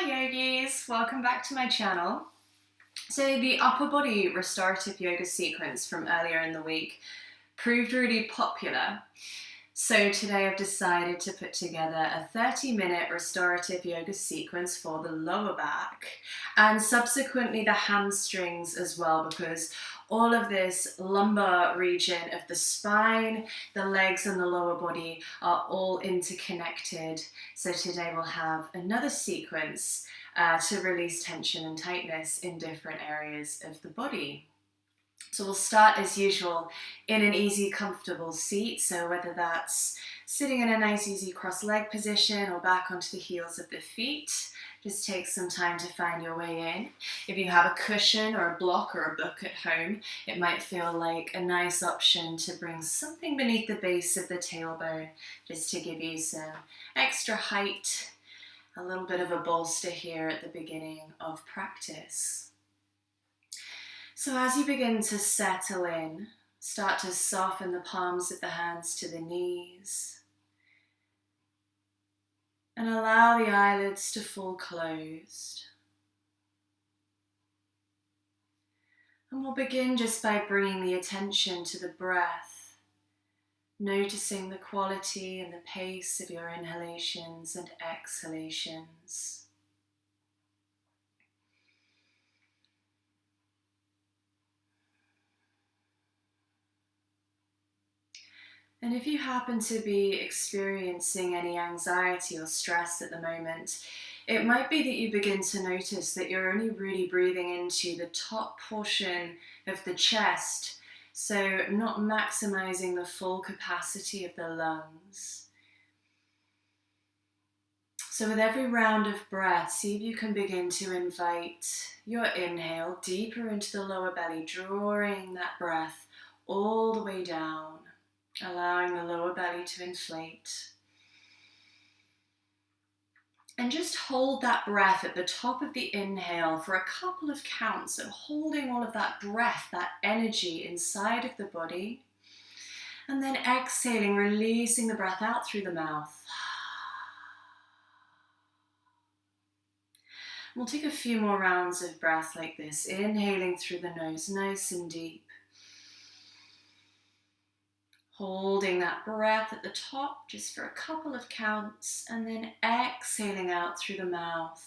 Hi yogis, welcome back to my channel. So the upper body restorative yoga sequence from earlier in the week proved really popular. So today I've decided to put together a 30-minute restorative yoga sequence for the lower back and subsequently the hamstrings as well, because all of this lumbar region of the spine, the legs and the lower body are all interconnected. So today we'll have another sequence to release tension and tightness in different areas of the body. So we'll start as usual in an easy, comfortable seat. So whether that's sitting in a nice, easy cross-leg position or back onto the heels of the feet, just take some time to find your way in. If you have a cushion or a block or a book at home, it might feel like a nice option to bring something beneath the base of the tailbone, just to give you some extra height, a little bit of a bolster here at the beginning of practice. So as you begin to settle in, start to soften the palms of the hands to the knees and allow the eyelids to fall closed. And we'll begin just by bringing the attention to the breath, noticing the quality and the pace of your inhalations and exhalations. And if you happen to be experiencing any anxiety or stress at the moment, it might be that you begin to notice that you're only really breathing into the top portion of the chest, so not maximizing the full capacity of the lungs. So with every round of breath, see if you can begin to invite your inhale deeper into the lower belly, drawing that breath all the way down, allowing the lower belly to inflate. And just hold that breath at the top of the inhale for a couple of counts. So holding all of that breath, that energy inside of the body. And then exhaling, releasing the breath out through the mouth. We'll take a few more rounds of breath like this. Inhaling through the nose, nice and deep. Holding that breath at the top just for a couple of counts and then exhaling out through the mouth.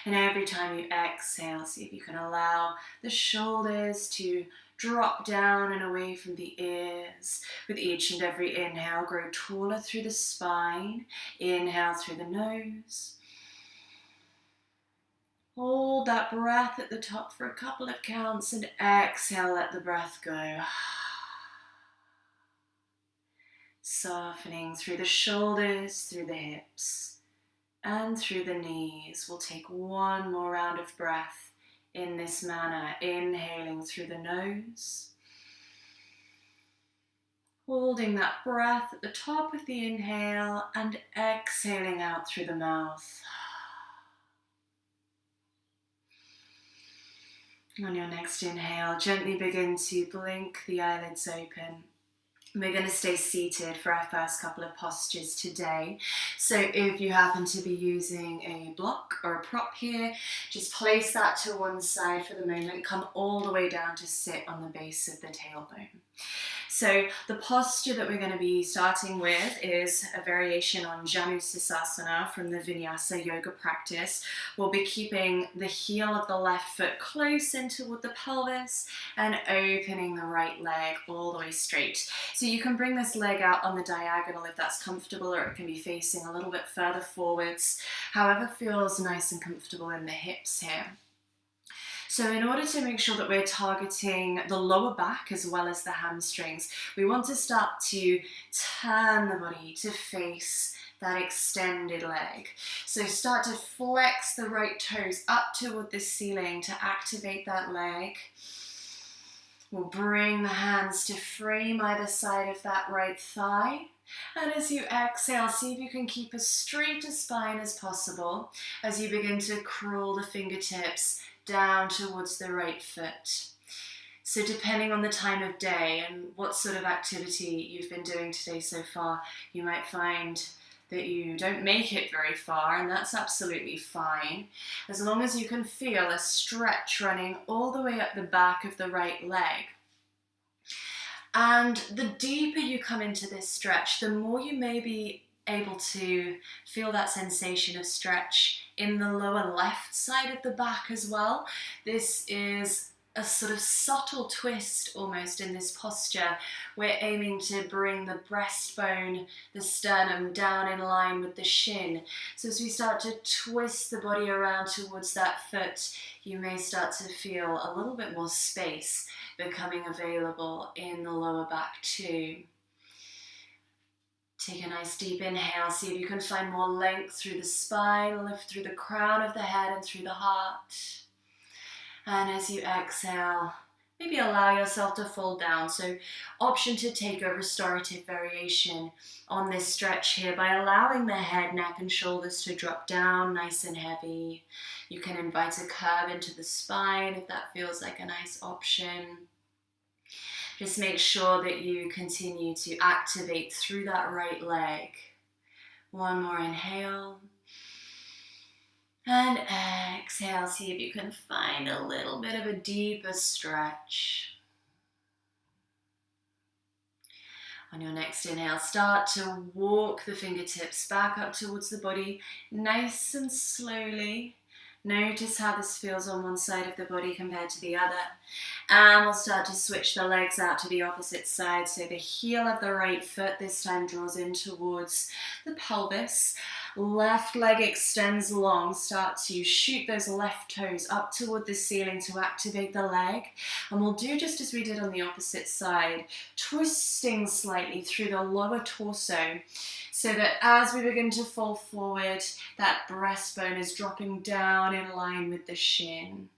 And every time you exhale, see if you can allow the shoulders to drop down and away from the ears. With each and every inhale, grow taller through the spine. Inhale through the nose. Hold that breath at the top for a couple of counts and exhale, let the breath go. Softening through the shoulders, through the hips, and through the knees. We'll take one more round of breath in this manner, inhaling through the nose. Holding that breath at the top of the inhale and exhaling out through the mouth. On your next inhale, gently begin to blink the eyelids open. We're going to stay seated for our first couple of postures today. So if you happen to be using a block or a prop here, just place that to one side for the moment. Come all the way down to sit on the base of the tailbone. So the posture that we're going to be starting with is a variation on Janu Sirsasana from the Vinyasa yoga practice. We'll be keeping the heel of the left foot close in toward the pelvis and opening the right leg all the way straight. So you can bring this leg out on the diagonal if that's comfortable, or it can be facing a little bit further forwards, however feels nice and comfortable in the hips here. So in order to make sure that we're targeting the lower back as well as the hamstrings, we want to start to turn the body to face that extended leg. So start to flex the right toes up toward the ceiling to activate that leg. We'll bring the hands to frame either side of that right thigh. And as you exhale, see if you can keep as straight a spine as possible as you begin to crawl the fingertips down towards the right foot. So depending on the time of day and what sort of activity you've been doing today so far, you might find that you don't make it very far, and that's absolutely fine, as long as you can feel a stretch running all the way up the back of the right leg. And the deeper you come into this stretch, the more you may be able to feel that sensation of stretch in the lower left side of the back as well. This is a sort of subtle twist almost in this posture. We're aiming to bring the breastbone, the sternum down in line with the shin. So as we start to twist the body around towards that foot, you may start to feel a little bit more space becoming available in the lower back too. Take a nice deep inhale, see if you can find more length through the spine, lift through the crown of the head and through the heart. And as you exhale, maybe allow yourself to fall down. So option to take a restorative variation on this stretch here by allowing the head, neck and shoulders to drop down nice and heavy. You can invite a curve into the spine if that feels like a nice option. Just make sure that you continue to activate through that right leg. One more inhale. And exhale, see if you can find a little bit of a deeper stretch. On your next inhale, start to walk the fingertips back up towards the body, nice and slowly. Notice how this feels on one side of the body compared to the other. And we'll start to switch the legs out to the opposite side. So the heel of the right foot this time draws in towards the pelvis. Left leg extends long. Start to shoot those left toes up toward the ceiling to activate the leg. And we'll do just as we did on the opposite side, twisting slightly through the lower torso, so that as we begin to fall forward, that breastbone is dropping down in line with the shin.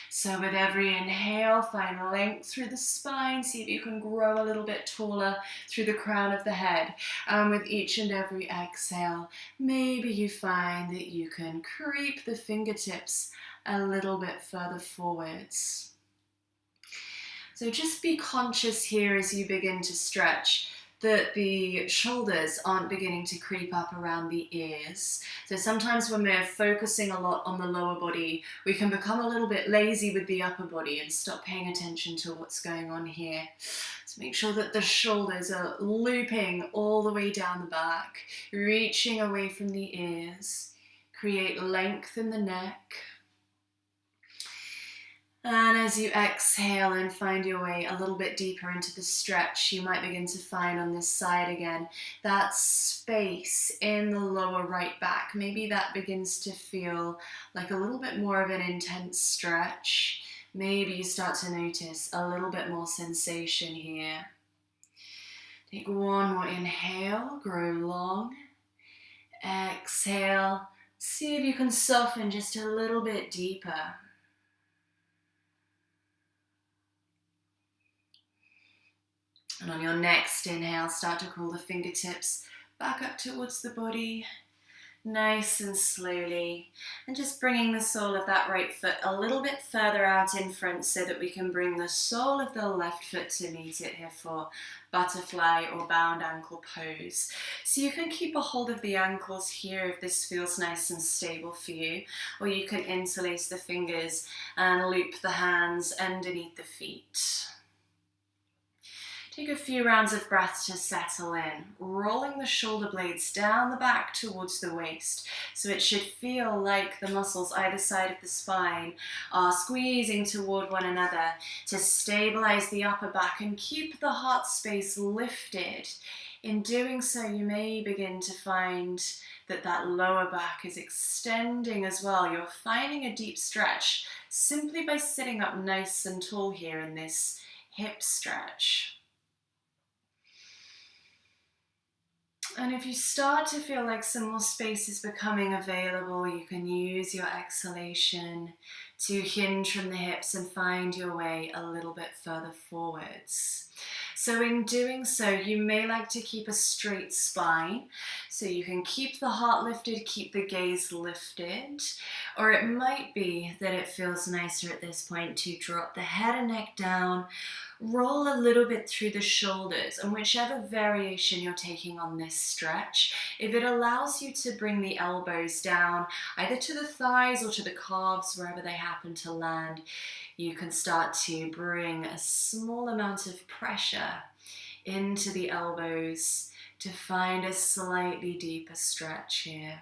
So with every inhale, find length through the spine. See if you can grow a little bit taller through the crown of the head. And with each and every exhale, maybe you find that you can creep the fingertips a little bit further forwards. So just be conscious here as you begin to stretch that the shoulders aren't beginning to creep up around the ears. So sometimes when we're focusing a lot on the lower body, we can become a little bit lazy with the upper body and stop paying attention to what's going on here. So make sure that the shoulders are looping all the way down the back, reaching away from the ears. Create length in the neck. And as you exhale and find your way a little bit deeper into the stretch, you might begin to find on this side again that space in the lower right back. Maybe that begins to feel like a little bit more of an intense stretch. Maybe you start to notice a little bit more sensation here. Take one more inhale, grow long. Exhale, see if you can soften just a little bit deeper. And on your next inhale, start to crawl the fingertips back up towards the body, nice and slowly. And just bringing the sole of that right foot a little bit further out in front so that we can bring the sole of the left foot to meet it here for butterfly or bound ankle pose. So you can keep a hold of the ankles here if this feels nice and stable for you, or you can interlace the fingers and loop the hands underneath the feet. Take a few rounds of breath to settle in, rolling the shoulder blades down the back towards the waist. So it should feel like the muscles either side of the spine are squeezing toward one another to stabilize the upper back and keep the heart space lifted. In doing so, you may begin to find that that lower back is extending as well. You're finding a deep stretch simply by sitting up nice and tall here in this hip stretch. And if you start to feel like some more space is becoming available, you can use your exhalation to hinge from the hips and find your way a little bit further forwards. So in doing so, you may like to keep a straight spine. So you can keep the heart lifted, keep the gaze lifted. Or it might be that it feels nicer at this point to drop the head and neck down, roll a little bit through the shoulders, and whichever variation you're taking on this stretch, if it allows you to bring the elbows down, either to the thighs or to the calves, wherever they happen to land, you can start to bring a small amount of pressure into the elbows to find a slightly deeper stretch here.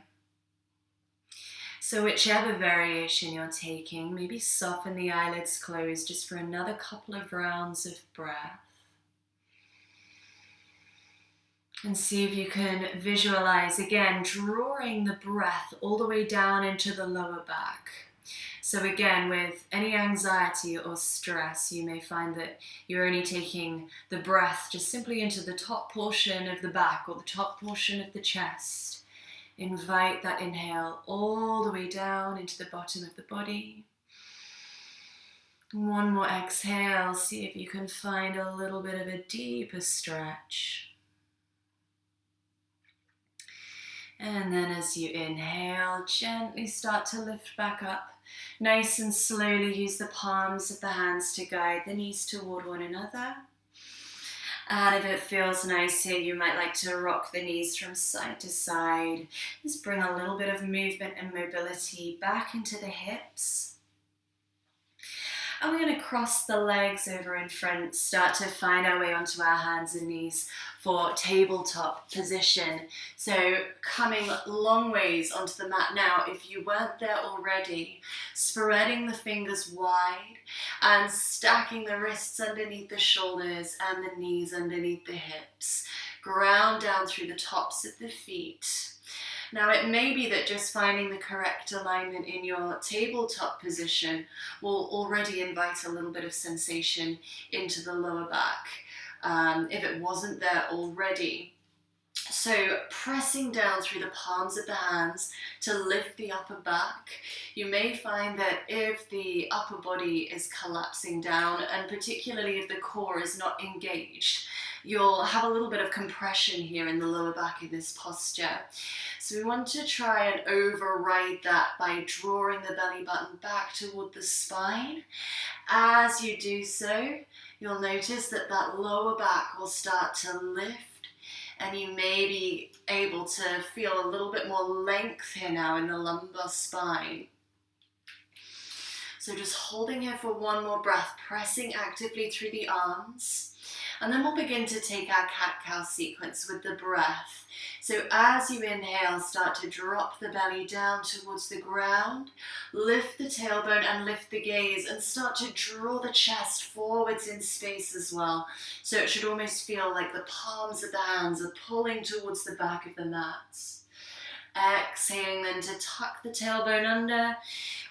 So whichever variation you're taking, maybe soften the eyelids closed just for another couple of rounds of breath. And see if you can visualize, again, drawing the breath all the way down into the lower back. So again, with any anxiety or stress, you may find that you're only taking the breath just simply into the top portion of the back or the top portion of the chest. Invite that inhale all the way down into the bottom of the body. One more exhale, see if you can find a little bit of a deeper stretch. And then as you inhale, gently start to lift back up. Nice and slowly use the palms of the hands to guide the knees toward one another. And if it feels nice here, you might like to rock the knees from side to side. Just bring a little bit of movement and mobility back into the hips. And we're going to cross the legs over in front, start to find our way onto our hands and knees for tabletop position. So coming long ways onto the mat now, if you weren't there already, spreading the fingers wide and stacking the wrists underneath the shoulders and the knees underneath the hips. Ground down through the tops of the feet. Now it may be that just finding the correct alignment in your tabletop position will already invite a little bit of sensation into the lower back, if it wasn't there already. So pressing down through the palms of the hands to lift the upper back. You may find that if the upper body is collapsing down, and particularly if the core is not engaged, you'll have a little bit of compression here in the lower back in this posture. So we want to try and override that by drawing the belly button back toward the spine. As you do so, you'll notice that that lower back will start to lift, and you may be able to feel a little bit more length here now in the lumbar spine. So just holding here for one more breath, pressing actively through the arms. And then we'll begin to take our cat-cow sequence with the breath. So as you inhale, start to drop the belly down towards the ground, lift the tailbone and lift the gaze, and start to draw the chest forwards in space as well. So it should almost feel like the palms of the hands are pulling towards the back of the mat. Exhaling then to tuck the tailbone under,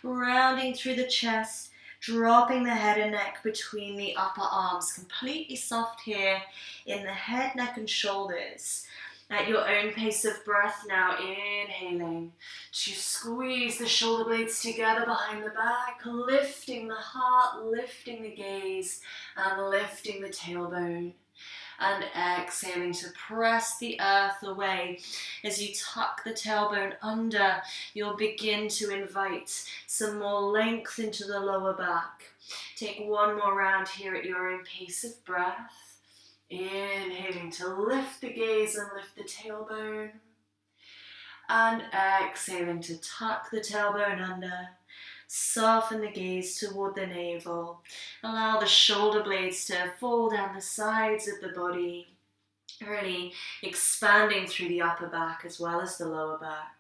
rounding through the chest, dropping the head and neck between the upper arms, completely soft here in the head, neck and shoulders. At your own pace of breath now, inhaling to squeeze the shoulder blades together behind the back, lifting the heart, lifting the gaze, and lifting the tailbone. And exhaling to press the earth away. As you tuck the tailbone under, you'll begin to invite some more length into the lower back. Take one more round here at your own pace of breath. Inhaling to lift the gaze and lift the tailbone. And exhaling to tuck the tailbone under. Soften the gaze toward the navel. Allow the shoulder blades to fall down the sides of the body, really expanding through the upper back as well as the lower back.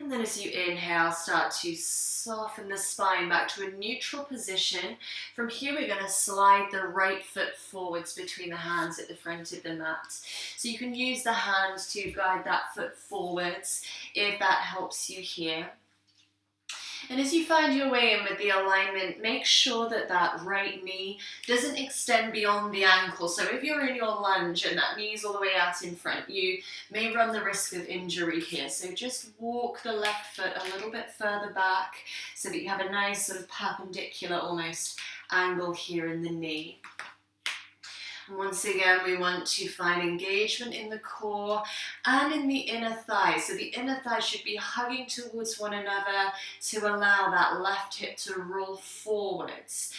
And then as you inhale, start to soften the spine back to a neutral position. From here, we're going to slide the right foot forwards between the hands at the front of the mat. So you can use the hands to guide that foot forwards if that helps you here. And as you find your way in with the alignment, make sure that that right knee doesn't extend beyond the ankle. So if you're in your lunge and that knee's all the way out in front, you may run the risk of injury here. So just walk the left foot a little bit further back so that you have a nice sort of perpendicular almost angle here in the knee. And once again, we want to find engagement in the core and in the inner thigh. So the inner thigh should be hugging towards one another to allow that left hip to roll forwards.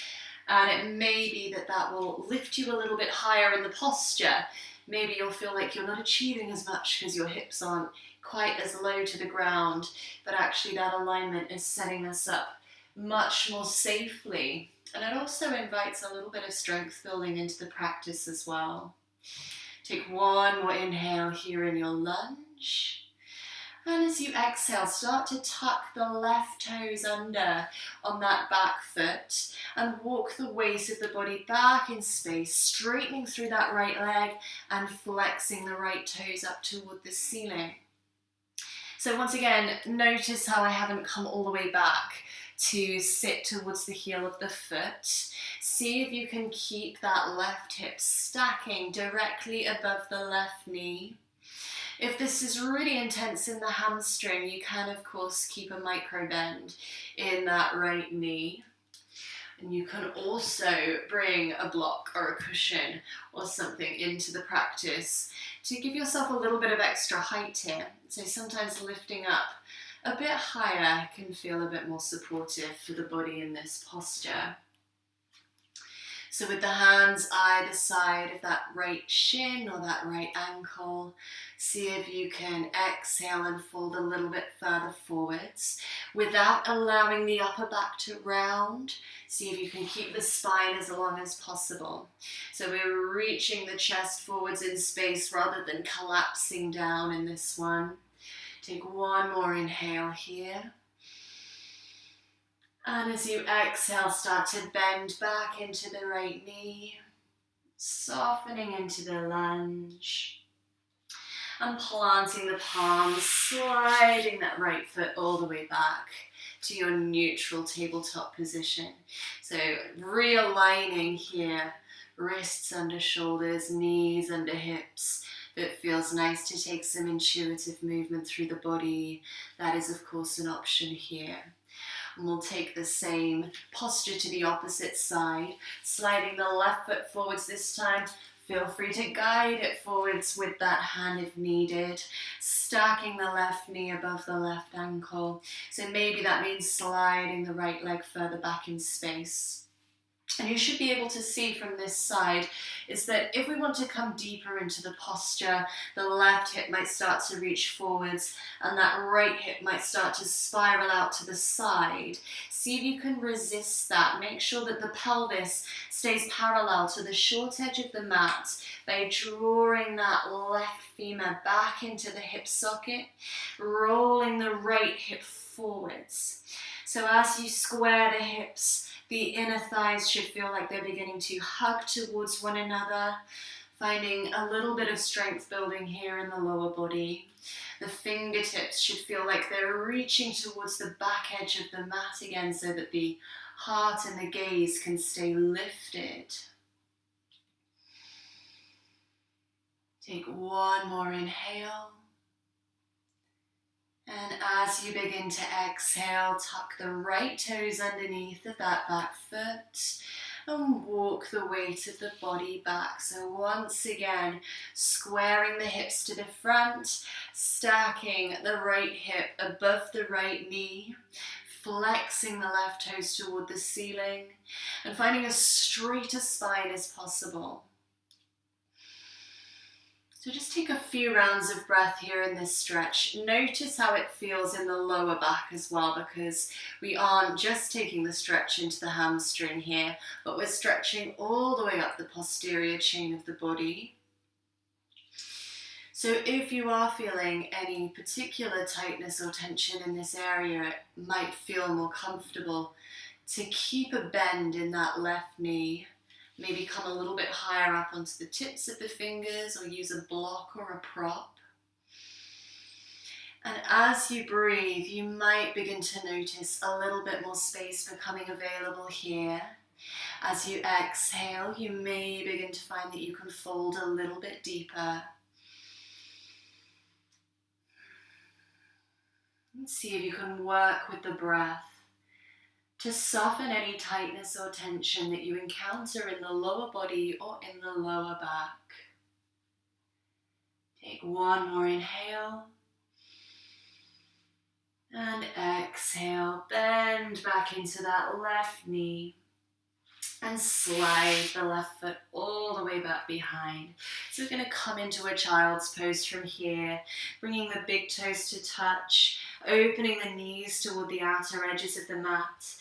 And it may be that that will lift you a little bit higher in the posture. Maybe you'll feel like you're not achieving as much because your hips aren't quite as low to the ground, but actually that alignment is setting us up much more safely. And it also invites a little bit of strength building into the practice as well. Take one more inhale here in your lunge. And as you exhale, start to tuck the left toes under on that back foot and walk the weight of the body back in space, straightening through that right leg and flexing the right toes up toward the ceiling. So once again, notice how I haven't come all the way back to sit towards the heel of the foot. See if you can keep that left hip stacking directly above the left knee. If this is really intense in the hamstring, you can of course keep a micro bend in that right knee. And you can also bring a block or a cushion or something into the practice to give yourself a little bit of extra height here. So sometimes lifting up a bit higher can feel a bit more supportive for the body in this posture. So with the hands either side of that right shin or that right ankle, see if you can exhale and fold a little bit further forwards without allowing the upper back to round. See if you can keep the spine as long as possible. So we're reaching the chest forwards in space rather than collapsing down in this one. Take one more inhale here. And as you exhale, start to bend back into the right knee, softening into the lunge, and planting the palms, sliding that right foot all the way back to your neutral tabletop position. So realigning here, wrists under shoulders, knees under hips. It feels nice to take some intuitive movement through the body. That is, of course, an option here. And we'll take the same posture to the opposite side, sliding the left foot forwards this time. Feel free to guide it forwards with that hand if needed, stacking the left knee above the left ankle. So maybe that means sliding the right leg further back in space. And you should be able to see from this side is that if we want to come deeper into the posture, the left hip might start to reach forwards and that right hip might start to spiral out to the side. See if you can resist that. Make sure that the pelvis stays parallel to the short edge of the mat by drawing that left femur back into the hip socket, rolling the right hip forwards. So as you square the hips, the inner thighs should feel like they're beginning to hug towards one another, finding a little bit of strength building here in the lower body. The fingertips should feel like they're reaching towards the back edge of the mat again so that the heart and the gaze can stay lifted. Take one more inhale. And as you begin to exhale, tuck the right toes underneath of that back foot and walk the weight of the body back. So once again, squaring the hips to the front, stacking the right hip above the right knee, flexing the left toes toward the ceiling, and finding as straight a spine as possible. So just take a few rounds of breath here in this stretch. Notice how it feels in the lower back as well, because we aren't just taking the stretch into the hamstring here, but we're stretching all the way up the posterior chain of the body. So if you are feeling any particular tightness or tension in this area, it might feel more comfortable to keep a bend in that left knee. Maybe come a little bit higher up onto the tips of the fingers or use a block or a prop. And as you breathe, you might begin to notice a little bit more space becoming available here. As you exhale, you may begin to find that you can fold a little bit deeper. And see if you can work with the breath to soften any tightness or tension that you encounter in the lower body or in the lower back. Take one more inhale. And exhale, bend back into that left knee and slide the left foot all the way back behind. So we're going to come into a child's pose from here, bringing the big toes to touch, opening the knees toward the outer edges of the mat,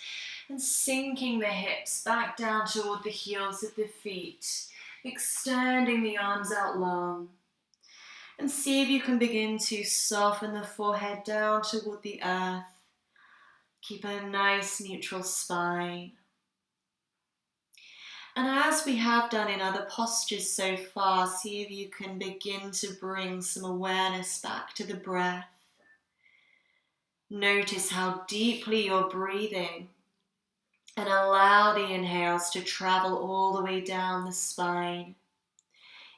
and sinking the hips back down toward the heels of the feet, extending the arms out long. And see if you can begin to soften the forehead down toward the earth. Keep a nice neutral spine. And as we have done in other postures so far, see if you can begin to bring some awareness back to the breath. Notice how deeply you're breathing and allow the inhales to travel all the way down the spine,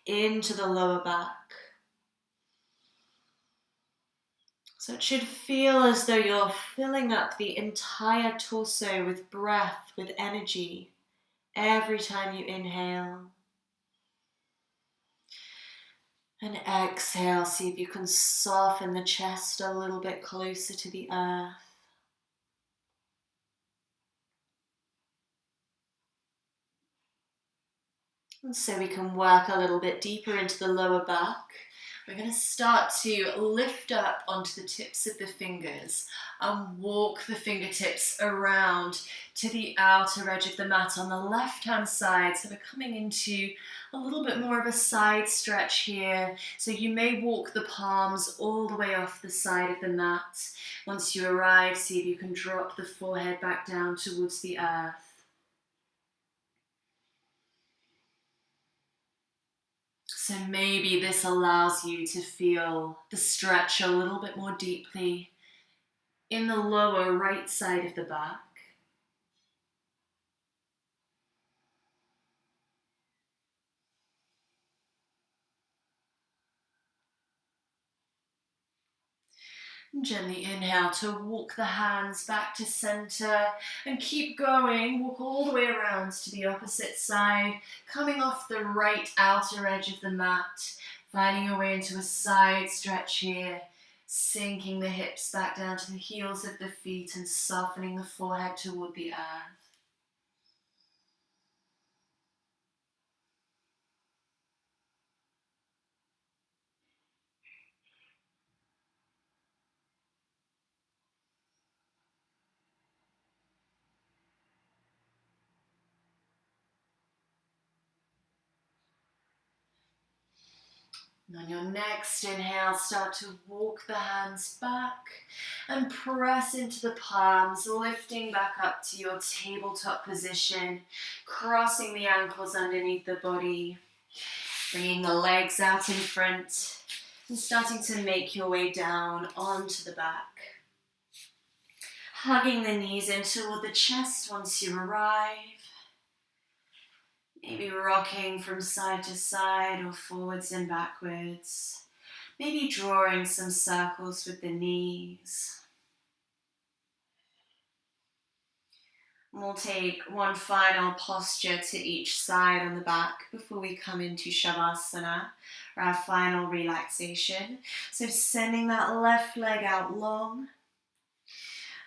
into the lower back. So it should feel as though you're filling up the entire torso with breath, with energy, every time you inhale. And exhale, see if you can soften the chest a little bit closer to the earth. And so we can work a little bit deeper into the lower back. We're going to start to lift up onto the tips of the fingers and walk the fingertips around to the outer edge of the mat on the left-hand side. So we're coming into a little bit more of a side stretch here. So you may walk the palms all the way off the side of the mat. Once you arrive, see if you can drop the forehead back down towards the earth. So maybe this allows you to feel the stretch a little bit more deeply in the lower right side of the back. And gently inhale to walk the hands back to center and keep going. Walk all the way around to the opposite side, coming off the right outer edge of the mat, finding your way into a side stretch here, sinking the hips back down to the heels of the feet and softening the forehead toward the earth. And on your next inhale, start to walk the hands back and press into the palms, lifting back up to your tabletop position, crossing the ankles underneath the body, bringing the legs out in front and starting to make your way down onto the back. Hugging the knees in toward the chest once you arrive. Maybe rocking from side to side or forwards and backwards. Maybe drawing some circles with the knees. We'll take one final posture to each side on the back before we come into Shavasana, or our final relaxation. So sending that left leg out long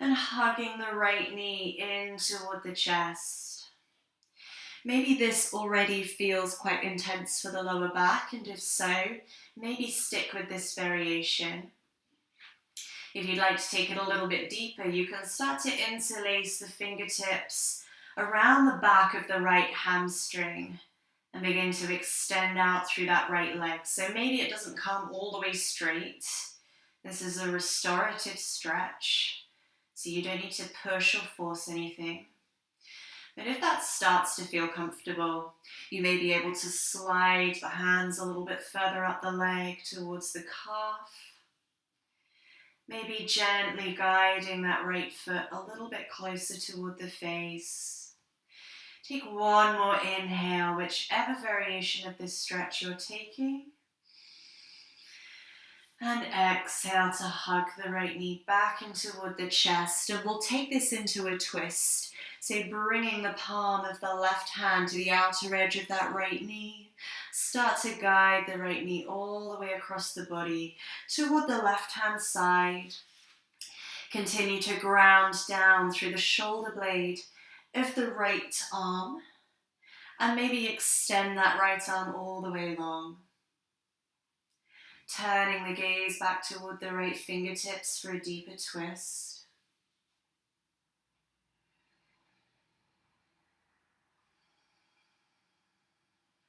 and hugging the right knee in toward the chest. Maybe this already feels quite intense for the lower back, and if so, maybe stick with this variation. If you'd like to take it a little bit deeper, you can start to interlace the fingertips around the back of the right hamstring and begin to extend out through that right leg. So maybe it doesn't come all the way straight. This is a restorative stretch, so you don't need to push or force anything. But if that starts to feel comfortable, you may be able to slide the hands a little bit further up the leg towards the calf. Maybe gently guiding that right foot a little bit closer toward the face. Take one more inhale, whichever variation of this stretch you're taking. And exhale to hug the right knee back in toward the chest. And we'll take this into a twist. So bringing the palm of the left hand to the outer edge of that right knee. Start to guide the right knee all the way across the body toward the left hand side. Continue to ground down through the shoulder blade of the right arm. And maybe extend that right arm all the way long. Turning the gaze back toward the right fingertips for a deeper twist.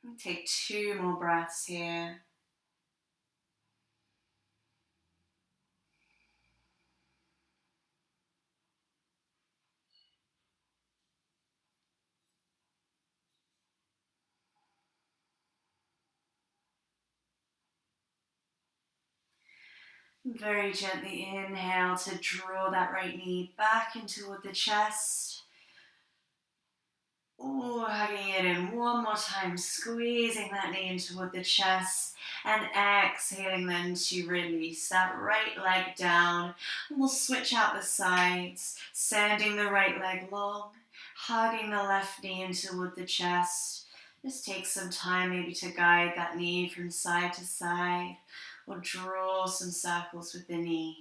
And take 2 more breaths here. Very gently inhale to draw that right knee back in toward the chest. Oh, hugging it in one more time, squeezing that knee in toward the chest, and exhaling then to release that right leg down. And we'll switch out the sides, sending the right leg long, hugging the left knee in toward the chest. Just take some time maybe to guide that knee from side to side, or draw some circles with the knee.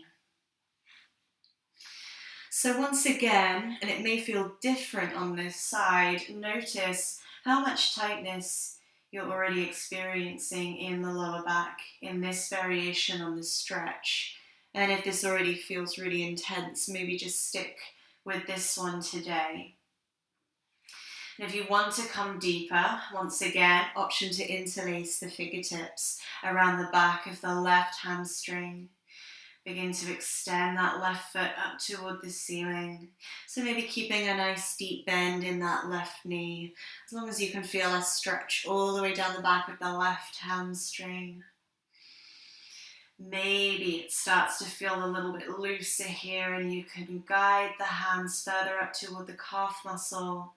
So once again, and it may feel different on this side, notice how much tightness you're already experiencing in the lower back in this variation on this stretch. And if this already feels really intense, maybe just stick with this one today. And if you want to come deeper, once again, option to interlace the fingertips around the back of the left hamstring. Begin to extend that left foot up toward the ceiling. So maybe keeping a nice deep bend in that left knee, as long as you can feel a stretch all the way down the back of the left hamstring. Maybe it starts to feel a little bit looser here, and you can guide the hands further up toward the calf muscle.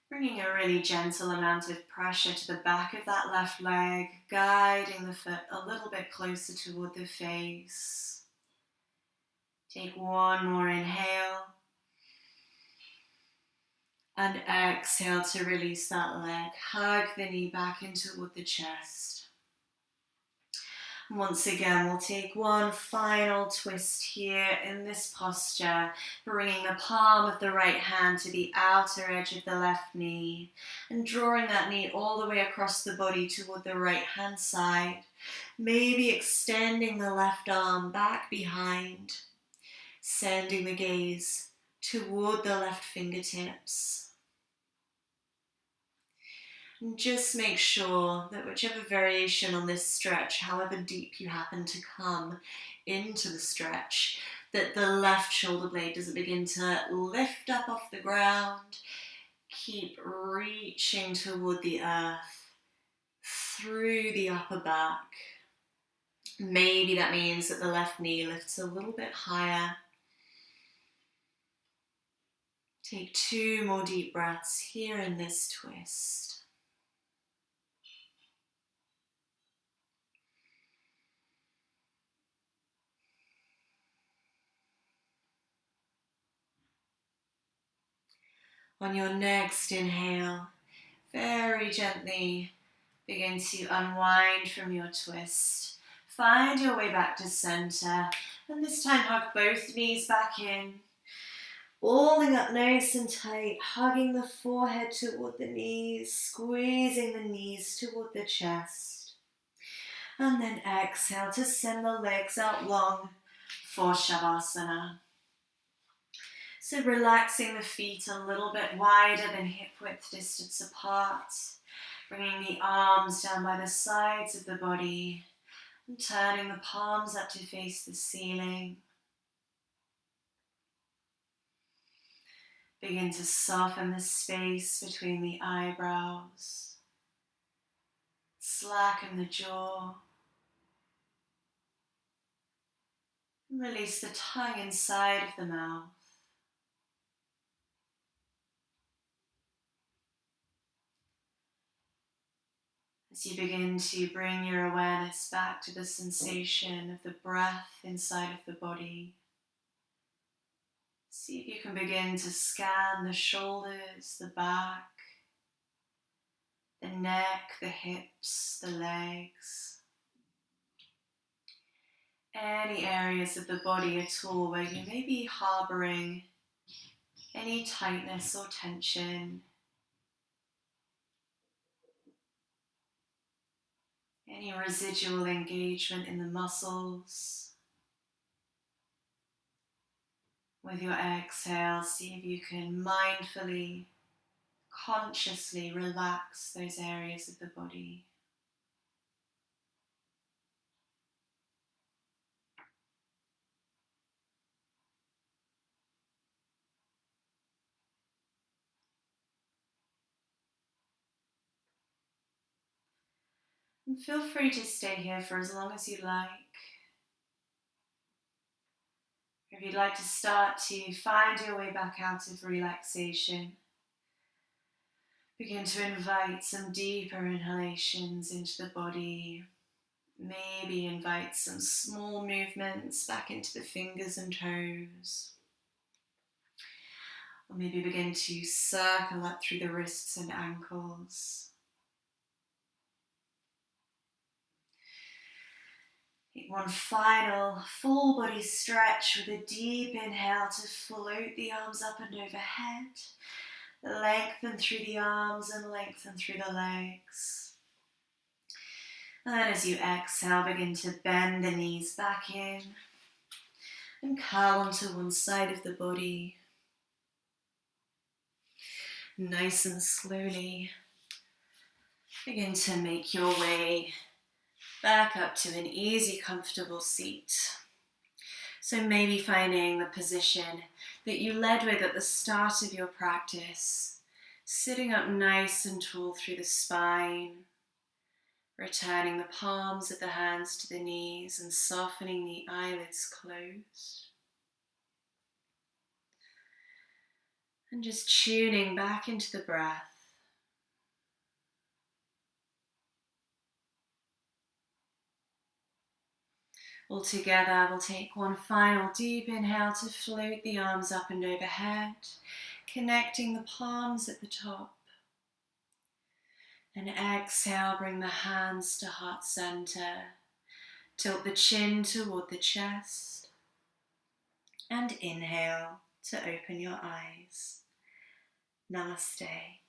Bringing a really gentle amount of pressure to the back of that left leg, guiding the foot a little bit closer toward the face. Take one more inhale. And exhale to release that leg. Hug the knee back in toward the chest. Once again, we'll take one final twist here in this posture, bringing the palm of the right hand to the outer edge of the left knee and drawing that knee all the way across the body toward the right hand side, maybe extending the left arm back behind, sending the gaze toward the left fingertips. And just make sure that whichever variation on this stretch, however deep you happen to come into the stretch, that the left shoulder blade doesn't begin to lift up off the ground. Keep reaching toward the earth, through the upper back. Maybe that means that the left knee lifts a little bit higher. Take 2 more deep breaths here in this twist. On your next inhale, very gently begin to unwind from your twist. Find your way back to center, and this time hug both knees back in. Balling up nice and tight, hugging the forehead toward the knees, squeezing the knees toward the chest. And then exhale to send the legs out long for Shavasana. So relaxing the feet a little bit wider than hip width distance apart. Bringing the arms down by the sides of the body and turning the palms up to face the ceiling. Begin to soften the space between the eyebrows. Slacken the jaw. And release the tongue inside of the mouth. As As you begin to bring your awareness back to the sensation of the breath inside of the body, see if you can begin to scan the shoulders, the back, the neck, the hips, the legs. Any areas of the body at all where you may be harboring any tightness or tension, any residual engagement in the muscles. With your exhale, see if you can mindfully, consciously relax those areas of the body. And feel free to stay here for as long as you like. If you'd like to start to find your way back out of relaxation, begin to invite some deeper inhalations into the body. Maybe invite some small movements back into the fingers and toes. Or maybe begin to circle up through the wrists and ankles. Take one final full body stretch with a deep inhale to float the arms up and overhead. Lengthen through the arms and lengthen through the legs. And then as you exhale, begin to bend the knees back in and curl onto one side of the body. Nice and slowly begin to make your way back up to an easy, comfortable seat. So maybe finding the position that you led with at the start of your practice, sitting up nice and tall through the spine, returning the palms of the hands to the knees and softening the eyelids closed. And just tuning back into the breath. All together, we'll take one final deep inhale to float the arms up and overhead, connecting the palms at the top. And exhale, bring the hands to heart center. Tilt the chin toward the chest. And inhale to open your eyes. Namaste.